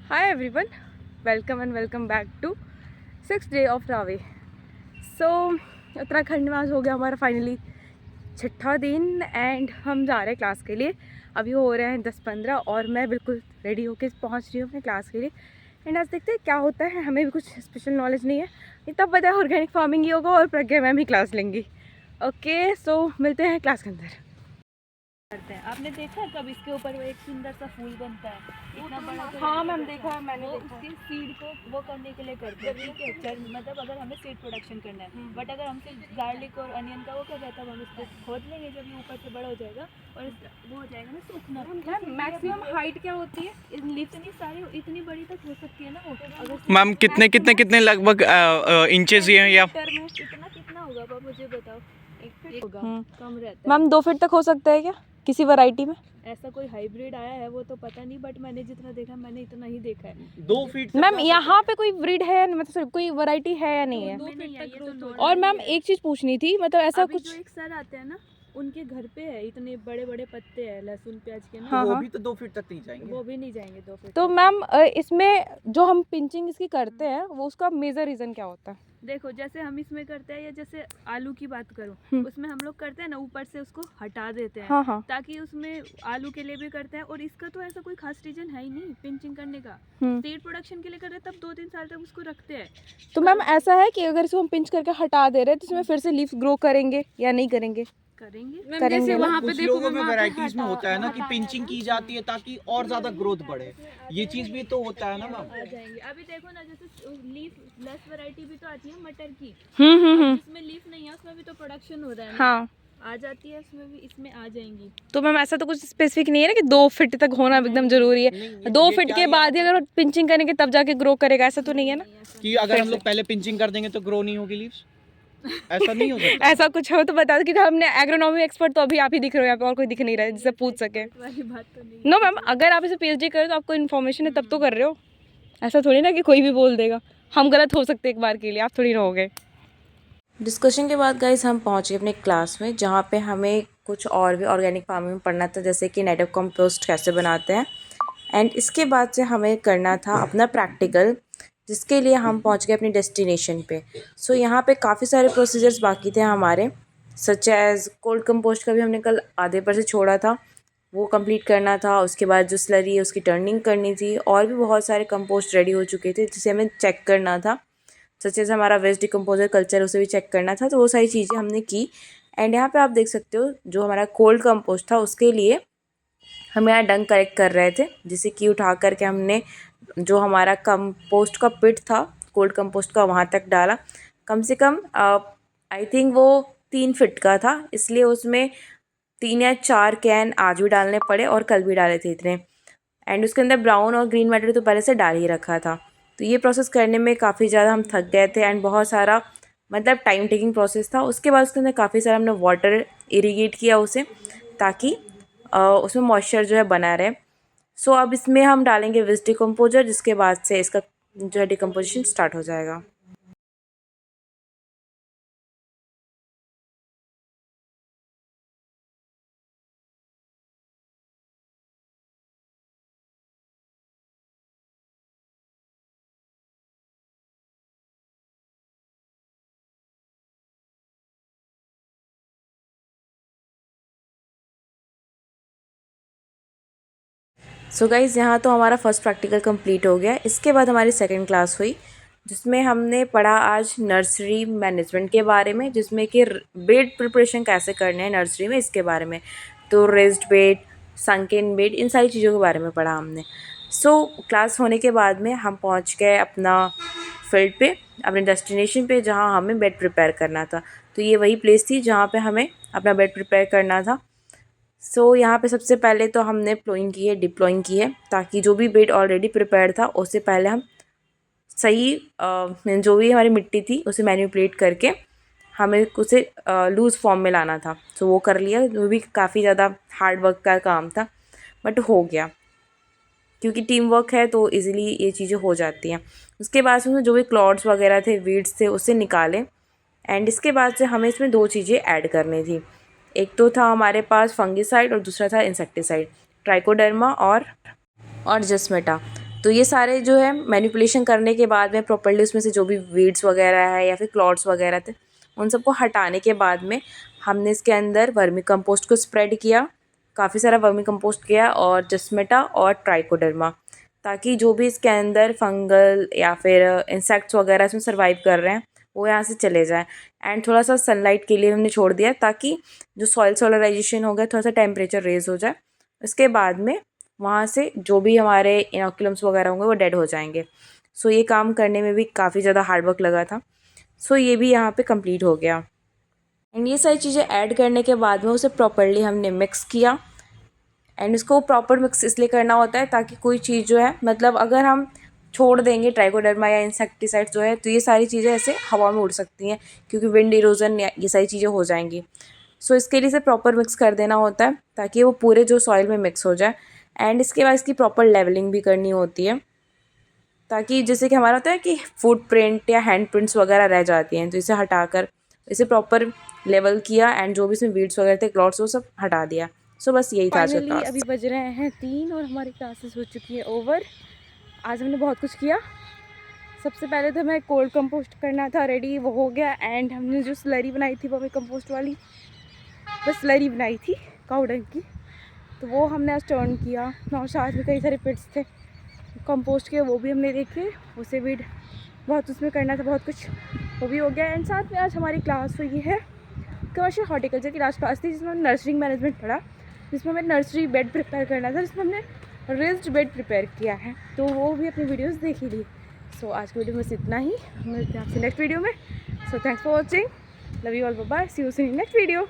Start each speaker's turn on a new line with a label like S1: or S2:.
S1: Hi everyone, welcome and welcome back to 6th day of Rawe. So Uttarakhand में आज हो गया हमारा फाइनली छठा दिन एंड हम जा रहे हैं क्लास के लिए। अभी हो रहे हैं 10:15 और मैं बिल्कुल रेडी होके पहुंच रही हूँ अपने क्लास के लिए। एंड आज देखते हैं क्या होता है। हमें भी कुछ स्पेशल नॉलेज नहीं है, इतना पता है ऑर्गेनिक फार्मिंग ही होगा और प्रज्ञा मैम ही क्लास लेंगी। ओके, सो मिलते हैं क्लास के अंदर।
S2: करते हैं। आपने देखा है कब इसके ऊपर वो एक सुंदर सा फूल बनता है, इतना बड़ा?
S1: हाँ मैम, देखा है मैंने।
S2: वो उसकी सीड को वो करने के लिए करते हैं, ठीक है। मतलब अगर हमें सीड प्रोडक्शन करना है, बट अगर हमसे गार्लिक और अनियन का वो कर जाता है, हम इसको खोद लेंगे जब ये ऊपर से बड़ा हो जाएगा और वो हो जाएगा ना सूखना।
S1: मैक्सिमम हाइट क्या होती है?
S2: इतनी सारी इतनी बड़ी तक हो सकती है ना वो। अगर
S3: मैम कितने लगभग इंचेस ये हैं या
S2: इतना कितना होगा आप मुझे बताओ। एक फीट होगा, कम रहता है।
S1: मैम 2 फीट तक हो सकता है क्या किसी वैरायटी में?
S2: ऐसा कोई हाइब्रिड आया है वो तो पता नहीं, बट मैंने जितना देखा मैंने इतना ही देखा है।
S3: 2 फीट
S1: मैम यहाँ पे कोई ब्रीड है, मतलब कोई वैरायटी है या नहीं है?
S2: 2 फीट तक तो
S1: और मैम एक चीज पूछनी थी, मतलब ऐसा
S2: अभी
S1: कुछ।
S2: जो एक सर आते हैं ना, उनके घर पे है इतने बड़े बड़े पत्ते हैं लहसुन प्याज के ना।
S1: हाँ,
S3: वो
S1: हाँ।
S3: भी तो 2 फीट तक नहीं जाएंगे।
S2: वो भी नहीं जाएंगे 2 फीट
S1: तो
S2: तक।
S1: मैम इसमें जो हम पिंचिंग इसकी करते हैं वो उसका मेजर रीजन क्या होता है?
S2: देखो जैसे हम इसमें करते हैं, या जैसे आलू की बात करो, उसमें हम लोग करते हैं ना, ऊपर से उसको हटा देते हैं।
S1: हाँ, हाँ।
S2: ताकि उसमें आलू के लिए भी करते हैं, और इसका तो ऐसा कोई खास रीजन है ही नहीं पिंचिंग करने का। सीड प्रोडक्शन के लिए कर रहे हैं तब 2-3 साल तक उसको रखते हैं।
S1: तो मैम ऐसा है कि अगर इसको हम पिंच करके हटा दे रहे हैं तो इसमें फिर से लीफ ग्रो करेंगे या नहीं करेंगे?
S2: करेंगे
S1: जैसे
S2: वहाँ
S3: कुछ लोगों में वैरायटीज में होता है ना कि पिंचिंग की जाती है ताकि और ज्यादा ग्रोथ बढ़े। ये चीज भी तो होता है ना मैम।
S2: आ जाएंगे। अभी देखो ना, जैसे लीफ लेस वैरायटी भी तो आती है मटर की। जिसमें लीफ नहीं है उसमें भी तो प्रोडक्शन हो रहा है ना।
S1: हाँ।
S2: आ जाती है उसमें भी, इसमें आ जाएंगी।
S1: तो मैम ऐसा तो कुछ स्पेसिफिक नहीं है ना कि 2 फीट तक होना एकदम जरूरी है? 2 फीट के बाद ही अगर पिंचिंग करेंगे तब जाके ग्रो करेगा, ऐसा तो नहीं है ना?
S3: कि अगर हम लोग पहले पिंचिंग कर देंगे तो ग्रो नहीं होगी लीव्स, ऐसा नहीं हो सकता।
S1: ऐसा कुछ हो तो बता दो, क्योंकि हमने एग्रोनॉमी एक्सपर्ट तो अभी आप ही दिख रहे हो यहाँ पे, और कोई दिख नहीं रहा है जिससे पूछ सके।
S2: वाली बात तो नहीं।
S1: नो मैम, अगर आप इसे पीएचडी करें तो आपको इन्फॉर्मेशन है तब तो कर रहे हो। ऐसा थोड़ी ना कि कोई भी बोल देगा। हम गलत हो सकते एक बार के लिए, आप थोड़ी रहोगे।
S4: डिस्कशन के बाद गाइस हम पहुंच गए अपने क्लास में, जहाँ पे हमें कुछ और भी ऑर्गेनिक फार्मिंग में पढ़ना था, जैसे कि नेटिव कंपोस्ट कैसे बनाते हैं। एंड इसके बाद से हमें करना था अपना प्रैक्टिकल, जिसके लिए हम पहुंच गए अपनी डेस्टिनेशन पे। सो यहाँ पे काफ़ी सारे प्रोसीजर्स बाकी थे हमारे, सच एज़ कोल्ड कंपोस्ट का भी हमने कल आधे पर से छोड़ा था, वो कंप्लीट करना था। उसके बाद जो स्लरी है उसकी टर्निंग करनी थी, और भी बहुत सारे कंपोस्ट रेडी हो चुके थे जिसे हमें चेक करना था, सच एज हमारा वेस्ट डिकम्पोजर कल्चर उसे भी चेक करना था। तो वो सारी चीज़ें हमने की। एंड यहाँ पे आप देख सकते हो जो हमारा कोल्ड कंपोस्ट था उसके लिए हम यहाँ डंग कलेक्ट कर रहे थे, जिसे कि उठा करके हमने जो हमारा कंपोस्ट का पिट था कोल्ड कंपोस्ट का वहाँ तक डाला। कम से कम आई थिंक वो 3 फीट का था, इसलिए उसमें 3 या 4 कैन आज भी डालने पड़े और कल भी डाले थे इतने। एंड उसके अंदर ब्राउन और ग्रीन मैटर तो पहले से डाल ही रखा था। तो ये प्रोसेस करने में काफ़ी ज़्यादा हम थक गए थे, एंड बहुत सारा मतलब टाइम टेकिंग प्रोसेस था। उसके बाद उसके अंदर काफ़ी सारा हमने वाटर इरीगेट किया उसे, ताकि उसमें मॉइस्चर जो है बना रहे। सो अब इसमें हम डालेंगे वेस्ट डिकम्पोजर, जिसके बाद से इसका जो है डिकम्पोजिशन स्टार्ट हो जाएगा। सो गाइज़, यहाँ तो हमारा फर्स्ट प्रैक्टिकल कंप्लीट हो गया। इसके बाद हमारी सेकंड क्लास हुई, जिसमें हमने पढ़ा आज नर्सरी मैनेजमेंट के बारे में, जिसमें कि बेड प्रिपरेशन कैसे करने हैं नर्सरी में, इसके बारे में। तो रेस्ड बेड, संकेन बेड, इन सारी चीज़ों के बारे में पढ़ा हमने। सो क्लास होने के बाद में हम पहुँच गए अपना फील्ड पे, अपने डेस्टिनेशन पे, जहाँ हमें बेड प्रिपेयर करना था। तो ये वही प्लेस थी जहाँ पे हमें अपना बेड प्रिपेयर करना था। सो यहाँ पे सबसे पहले तो हमने प्लोइंग की है, डिप्लॉइंग की है, ताकि जो भी बेड ऑलरेडी प्रिपेयर था उससे पहले हम सही जो भी हमारी मिट्टी थी उसे मैनिपुलेट करके हमें उसे लूज़ फॉर्म में लाना था। सो वो कर लिया, जो भी काफ़ी ज़्यादा हार्ड वर्क का काम था, बट हो गया, क्योंकि टीम वर्क है तो इजीली ये चीज़ें हो जाती हैं। उसके बाद से उसमें जो भी क्लॉड्स वगैरह थे, वीड्स थे, उसे निकाले। एंड इसके बाद से हमें इसमें 2 चीज़ें ऐड करनी थी। एक तो था हमारे पास फंगिसाइड और दूसरा था इंसेक्टिसाइड, ट्राइकोडर्मा और जस्मेटा। तो ये सारे जो है मैनिपुलेशन करने के बाद में प्रॉपर्ली उसमें से जो भी वीड्स वगैरह है या फिर क्लॉट्स वगैरह थे उन सबको हटाने के बाद में हमने इसके अंदर वर्मी कंपोस्ट को स्प्रेड किया, काफ़ी सारा वर्मी कंपोस्ट किया और जस्मेटा और ट्राइकोडर्मा, ताकि जो भी इसके अंदर फंगल या फिर इंसेक्ट्स वगैरह इसमें सर्वाइव कर रहे हैं वो यहाँ से चले जाएं। एंड थोड़ा सा सनलाइट के लिए हमने छोड़ दिया ताकि जो सॉइल सोलराइजेशन हो गया, थोड़ा सा टेम्परेचर रेज हो जाए। इसके बाद में वहाँ से जो भी हमारे इनोकुलम्स वगैरह होंगे वो डेड हो जाएंगे। सो ये काम करने में भी काफ़ी ज़्यादा हार्डवर्क लगा था। सो ये भी यहाँ पे कंप्लीट हो गया। एंड ये सारी चीज़ें ऐड करने के बाद में उसे प्रॉपर्ली हमने मिक्स किया। एंड इसको प्रॉपर मिक्स इसलिए करना होता है ताकि कोई चीज़ जो है, मतलब अगर हम छोड़ देंगे ट्राइकोडर्मा या इंसेक्टिसाइड जो है तो ये सारी चीज़ें ऐसे हवा में उड़ सकती हैं क्योंकि विंड इरोजन ये सारी चीज़ें हो जाएंगी। सो इसके लिए इसे प्रॉपर मिक्स कर देना होता है ताकि वो पूरे जो सॉइल में मिक्स हो जाए। एंड इसके बाद इसकी प्रॉपर लेवलिंग भी करनी होती है ताकि जैसे कि हमारा होता है कि फुट प्रिंट या हैंड प्रिंट्स वगैरह रह जाती हैं, तो इसे हटाकर इसे प्रॉपर लेवल किया एंड जो भी इसमें वीड्स वगैरह थे, क्लॉट्स, वो सब हटा दिया। सो बस यही था।
S1: फाइनली अभी बज रहे हैं 3 और हमारी क्लासेस हो चुकी है ओवर। आज हमने बहुत कुछ किया। सबसे पहले तो हमें कोल्ड कंपोस्ट करना था रेडी, वो हो गया। एंड हमने जो स्लरी बनाई थी वो हमें कंपोस्ट वाली, बस स्लरी बनाई थी काऊ डंग की, तो वो हमने आज टर्न किया। और साथ में कई सारे पिट्स थे कंपोस्ट के, वो भी हमने देखे। उसे भी बहुत उसमें करना था, बहुत कुछ, वो भी हो गया। एंड साथ में आज हमारी क्लास हुई है कमर्शियल हॉर्टिकल्चर की लास्ट क्लास थी जिसमें हमने नर्सरिंग मैनेजमेंट पढ़ा, जिसमें हमें नर्सरी बेड प्रिपेयर करना था, जिसमें हमने रेज्ड बेड प्रिपेयर किया है, तो वो भी अपनी वीडियोस देख ही ली। सो आज की वीडियो में इतना ही, मिलते हैं आपसे नेक्स्ट वीडियो में। So thanks for watching, love you all, bye bye, see you soon in next video.